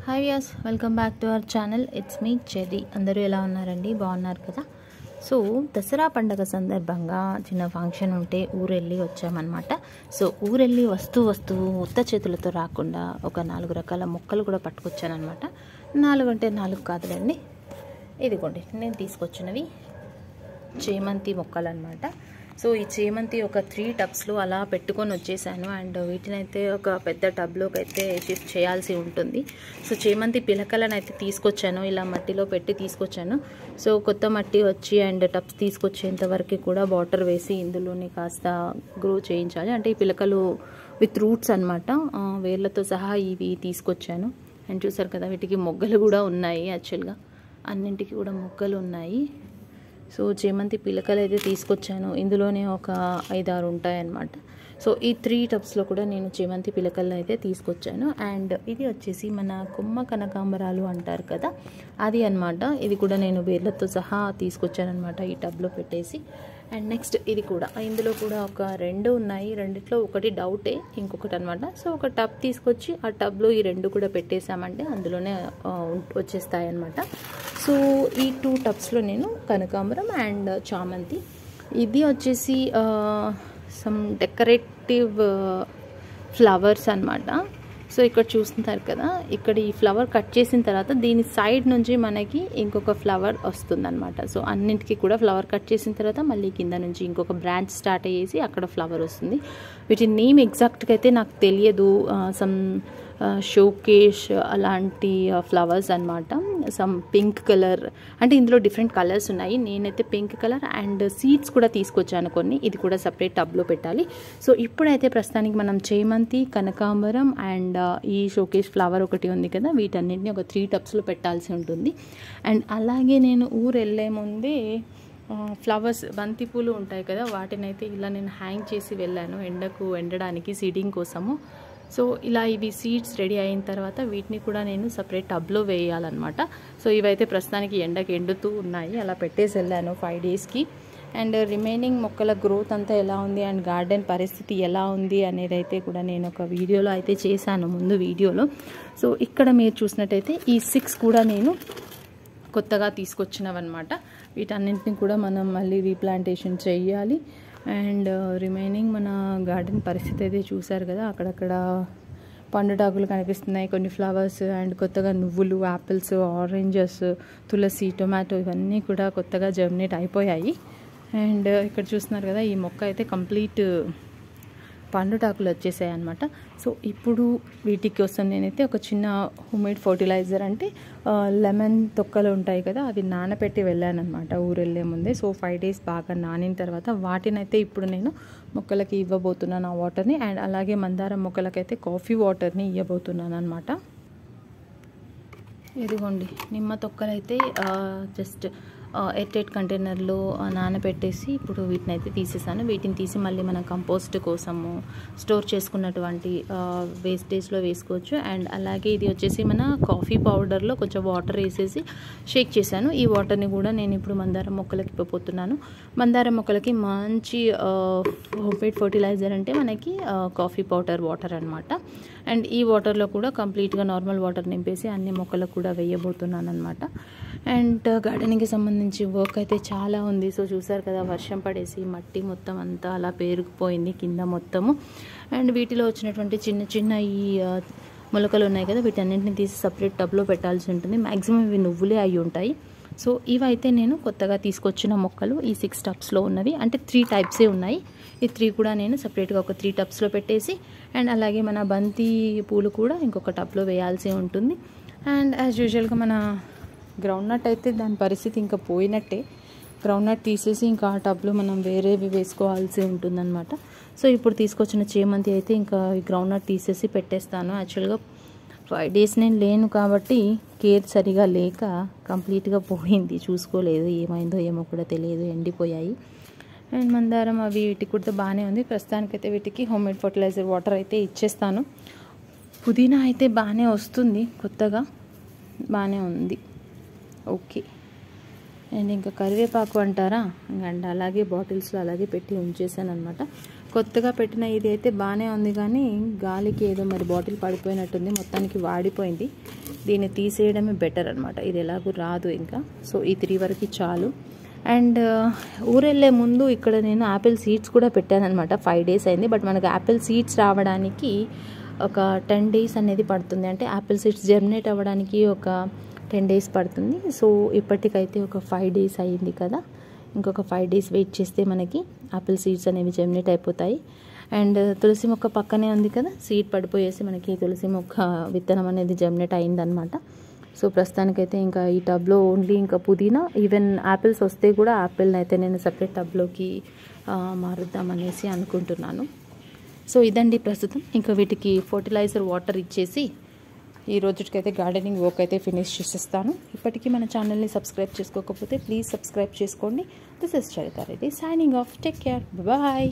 Hi viewers, welcome back to our channel. It's me cherry. అందరూ ఎలా ఉన్నారండి? బాగున్నారు కదా? సో దసరా పండగ సందర్భంగా చిన్న ఫంక్షన్ ఉంటే ఊరెళ్ళి వచ్చామన్నమాట. సో ఊరెళ్ళి వస్తూ ఉత్త చేతులతో రాకుండా ఒక 4 రకాల మొక్కలు కూడా పట్టుకొచ్చానమాట. 4 అంటే 4 కాదులేండి, ఇదిగోండి నేను తీసుకొచ్చినవి చేమంతి మొక్కలు అనమాట. సో ఈ చేమంతి ఒక 3 టబ్స్లో అలా పెట్టుకొని వచ్చేసాను. అండ్ వీటినైతే ఒక పెద్ద టబ్లోకి అయితే షిఫ్ట్ చేయాల్సి ఉంటుంది. సో చేమంతి పిలకలను అయితే తీసుకొచ్చాను, ఇలా మట్టిలో పెట్టి తీసుకొచ్చాను. సో కొత్త మట్టి వచ్చి అండ్ టబ్స్ తీసుకొచ్చేంత వరకు కూడా వాటర్ వేసి ఇందులోనే కాస్త గ్రో చేయించాలి. అంటే ఈ పిలకలు విత్ రూట్స్ అనమాట, వేర్లతో సహా ఇవి తీసుకొచ్చాను. అండ్ చూసారు కదా, వీటికి మొగ్గలు కూడా ఉన్నాయి. యాక్చువల్గా అన్నింటికి కూడా మొగ్గలు ఉన్నాయి. సో చేమంతి పిలకలు అయితే తీసుకొచ్చాను, ఇందులోనే ఒక 5-6 ఉంటాయన్నమాట. సో ఈ 3 టబ్స్లో కూడా నేను చేమంతి పిలకలను అయితే తీసుకొచ్చాను. అండ్ ఇది వచ్చేసి మన కొమ్మ కనకాంబరాలు అంటారు కదా, అది అనమాట. ఇది కూడా నేను వేర్లతో సహా తీసుకొచ్చాను అనమాట ఈ టబ్లో పెట్టేసి. అండ్ నెక్స్ట్ ఇది కూడా, ఇందులో కూడా ఒక 2 ఉన్నాయి. రెండిట్లో ఒకటి డౌటే, ఇంకొకటి అనమాట. సో ఒక టబ్ తీసుకొచ్చి ఆ టబ్లో ఈ 2 కూడా పెట్టేసామంటే అందులోనే వచ్చేస్తాయి అనమాట. సో ఈ 2 టబ్స్లో నేను కనకాంబరం అండ్ చామంతి, ఇది వచ్చేసి సమ్ డెకరేటివ్ ఫ్లవర్స్ అనమాట. సో ఇక్కడ చూస్తున్నారు కదా, ఇక్కడ ఈ ఫ్లవర్ కట్ చేసిన తర్వాత దీని సైడ్ నుంచి మనకి ఇంకొక ఫ్లవర్ వస్తుంది అనమాట. సో అన్నింటికి కూడా ఫ్లవర్ కట్ చేసిన తర్వాత మళ్ళీ కింద నుంచి ఇంకొక బ్రాంచ్ స్టార్ట్ అయ్యేసి అక్కడ ఫ్లవర్ వస్తుంది. వీటి నేమ్ ఎగ్జాక్ట్గా అయితే నాకు తెలియదు. సమ్ షోకేష్ అలాంటి ఫ్లవర్స్ అనమాట. సమ్ పింక్ కలర్, అంటే ఇందులో డిఫరెంట్ కలర్స్ ఉన్నాయి. నేనైతే పింక్ కలర్ అండ్ సీడ్స్ కూడా తీసుకొచ్చాను కొన్ని, ఇది కూడా సపరేట్ టబ్లో పెట్టాలి. సో ఇప్పుడైతే ప్రస్తుతానికి మనం చేమంతి, కనకాంబరం అండ్ ఈ షోకేష్ ఫ్లవర్ ఒకటి ఉంది కదా, వీటన్నిటిని ఒక 3 టబ్స్లో పెట్టాల్సి ఉంటుంది. అండ్ అలాగే నేను ఊరు వెళ్ళే ముందే ఫ్లవర్స్, బంతిపూలు ఉంటాయి కదా, వాటిని అయితే ఇలా నేను హ్యాంగ్ చేసి వెళ్ళాను ఎండకు ఎండడానికి సీడింగ్ కోసము. సో ఇలా ఇవి సీడ్స్ రెడీ అయిన తర్వాత వీటిని కూడా నేను సపరేట్ టబ్లో వేయాలన్నమాట. సో ఇవైతే ప్రస్తుతానికి ఎండకు ఎండుతూ ఉన్నాయి, అలా పెట్టేసి వెళ్ళాను 5 డేస్కి. అండ్ రిమైనింగ్ మొక్కల గ్రోత్ అంతా ఎలా ఉంది అండ్ గార్డెన్ పరిస్థితి ఎలా ఉంది అనేది అయితే కూడా నేను ఒక వీడియోలో అయితే చేశాను, ముందు వీడియోలో. సో ఇక్కడ మీరు చూసినట్టయితే ఈ 6 కూడా నేను కొత్తగా తీసుకొచ్చినవన్నమాట. వీటన్నింటిని కూడా మనం మళ్ళీ రీప్లాంటేషన్ చేయాలి. అండ్ రిమైనింగ్ మన గార్డెన్ పరిస్థితి అయితే చూసారు కదా, అక్కడక్కడ పండుటాకులు కనిపిస్తున్నాయి, కొన్ని ఫ్లవర్స్ అండ్ కొత్తగా నువ్వులు, యాపిల్స్, ఆరెంజెస్, తులసి, టొమాటో ఇవన్నీ కూడా కొత్తగా జర్మినేట్ అయిపోయాయి. అండ్ ఇక్కడ చూస్తున్నారు కదా, ఈ మొక్క అయితే కంప్లీట్ పండుటాకులు వచ్చేసాయి అనమాట. సో ఇప్పుడు వీటి కోసం నేనైతే ఒక చిన్న హోమ్మేడ్ ఫర్టిలైజర్, అంటే లెమన్ తొక్కలు ఉంటాయి కదా, అవి నానబెట్టి వెళ్ళాను అనమాట ఊరు వెళ్ళే ముందే. సో 5 డేస్ బాగా నానిన తర్వాత వాటినైతే ఇప్పుడు నేను మొక్కలకి ఇవ్వబోతున్నాను ఆ వాటర్ని. అండ్ అలాగే మందారం మొక్కలకైతే కాఫీ వాటర్ని ఇవ్వబోతున్నాను అనమాట. ఇదిగోండి నిమ్మ తొక్కలు అయితే జస్ట్ ఎయిర్టైట్ కంటైనర్లో నానబెట్టేసి ఇప్పుడు వీటిని అయితే తీసేసాను. వీటిని తీసి మళ్ళీ మన కంపోస్ట్ కోసము స్టోర్ చేసుకున్నటువంటి వేస్టేజ్లో వేసుకోవచ్చు. అండ్ అలాగే ఇది వచ్చేసి మన కాఫీ పౌడర్లో కొంచెం వాటర్ వేసేసి షేక్ చేశాను. ఈ వాటర్ని కూడా నేను ఇప్పుడు మందారం మొక్కలకి ఇవ్వబోతున్నాను. మందారం మొక్కలకి మంచి హోమ్మేడ్ ఫర్టిలైజర్ అంటే మనకి కాఫీ పౌడర్ వాటర్ అనమాట. అండ్ ఈ వాటర్లో కూడా కంప్లీట్గా నార్మల్ వాటర్ నింపేసి అన్ని మొక్కలకు కూడా వేయబోతున్నాను అనమాట. అండ్ గార్డెనింగ్కి సంబంధించి వర్క్ అయితే చాలా ఉంది. సో చూసారు కదా, వర్షం పడేసి మట్టి మొత్తం అంతా అలా పేరుకుపోయింది కింద మొత్తము. అండ్ వీటిలో వచ్చినటువంటి చిన్న ఈ మొలకలు ఉన్నాయి కదా, వీటన్నింటిని తీసి సపరేట్ టబ్లో పెట్టాల్సి ఉంటుంది. మ్యాక్సిమం ఇవి నువ్వులే అయి ఉంటాయి. సో ఇవైతే నేను కొత్తగా తీసుకొచ్చిన మొక్కలు, ఈ 6 టబ్స్లో ఉన్నవి, అంటే 3 టైప్సే ఉన్నాయి. ఈ 3 కూడా నేను సపరేట్గా ఒక 3 టబ్స్లో పెట్టేసి, అండ్ అలాగే మన బంతి పూలు కూడా ఇంకొక టబ్లో వేయాల్సి ఉంటుంది. అండ్ యాజ్ యూజువల్గా మన గ్రౌండ్ నట్ అయితే దాని పరిస్థితి ఇంకా పోయినట్టే. గ్రౌండ్ నట్ తీసేసి ఇంకా ఆ టబ్లో మనం వేరేవి వేసుకోవాల్సి ఉంటుందన్నమాట. సో ఇప్పుడు తీసుకొచ్చిన చేమంతి అయితే ఇంకా ఈ గ్రౌండ్ నట్ తీసేసి పెట్టేస్తాను. యాక్చువల్గా 5 డేస్ నేను లేను కాబట్టి కేర్ సరిగా లేక కంప్లీట్గా పోయింది, చూసుకోలేదు, ఏమైందో ఏమో కూడా తెలియదు, ఎండిపోయాయి. అండ్ మందారం అవి వీటికి కూడా బాగానే ఉంది. ప్రస్తుతానికైతే వీటికి హోమ్మేడ్ ఫర్టిలైజర్ వాటర్ అయితే ఇచ్చేస్తాను. పుదీనా అయితే బాగానే వస్తుంది, కొత్తగా బాగానే ఉంది, ఓకే. అండ్ ఇంకా కరివేపాకు అంటారా, అండ్ అలాగే బాటిల్స్లో అలాగే పెట్టి ఉంచేసాను అనమాట. కొత్తగా పెట్టిన ఇది అయితే బాగానే ఉంది, కానీ గాలికి ఏదో మరి బాటిల్ పడిపోయినట్టుంది, మొత్తానికి వాడిపోయింది. దీన్ని తీసేయడమే బెటర్ అనమాట, ఇది ఎలాగూ రాదు ఇంకా. సో ఈ 3 వరకు చాలు. అండ్ ఊరెళ్ళే ముందు ఇక్కడ నేను యాపిల్ సీడ్స్ కూడా పెట్టాను అనమాట. 5 days అయింది, బట్ మనకు యాపిల్ సీడ్స్ రావడానికి ఒక 10 days అనేది పడుతుంది. అంటే యాపిల్ సీడ్స్ జర్మినేట్ అవ్వడానికి ఒక 10 days పడుతుంది. సో ఇప్పటికైతే ఒక 5 days అయ్యింది కదా, ఇంకొక 5 days వెయిట్ చేస్తే మనకి యాపిల్ సీడ్స్ అనేవి జర్మినేట్ అయిపోతాయి. అండ్ తులసి మొక్క పక్కనే ఉంది కదా, సీడ్ పడిపోయేసి మనకి తులసి మొక్క విత్తనం అనేది జర్మినేట్ అయిందనమాట. సో ప్రస్తుతానికైతే ఇంకా ఈ టబ్లో ఓన్లీ ఇంకా పుదీనా, ఈవెన్ యాపిల్స్ వస్తే కూడా యాపిల్ని అయితే నేను సపరేట్ టబ్లోకి మారుద్దామనేసి అనుకుంటున్నాను. సో ఇదండి ప్రస్తుతం. ఇంకా వీటికి ఫర్టిలైజర్ వాటర్ ఇచ్చేసి ఈ రోజుకైతే గార్డెనింగ్ వర్క్ అయితే ఫినిష్ చేసేస్తాను. ఇప్పటికీ మన ఛానల్ని సబ్స్క్రైబ్ చేసుకోకపోతే ప్లీజ్ సబ్స్క్రైబ్ చేసుకోండి. This is Charitha Reddy signing off. Take care, bye.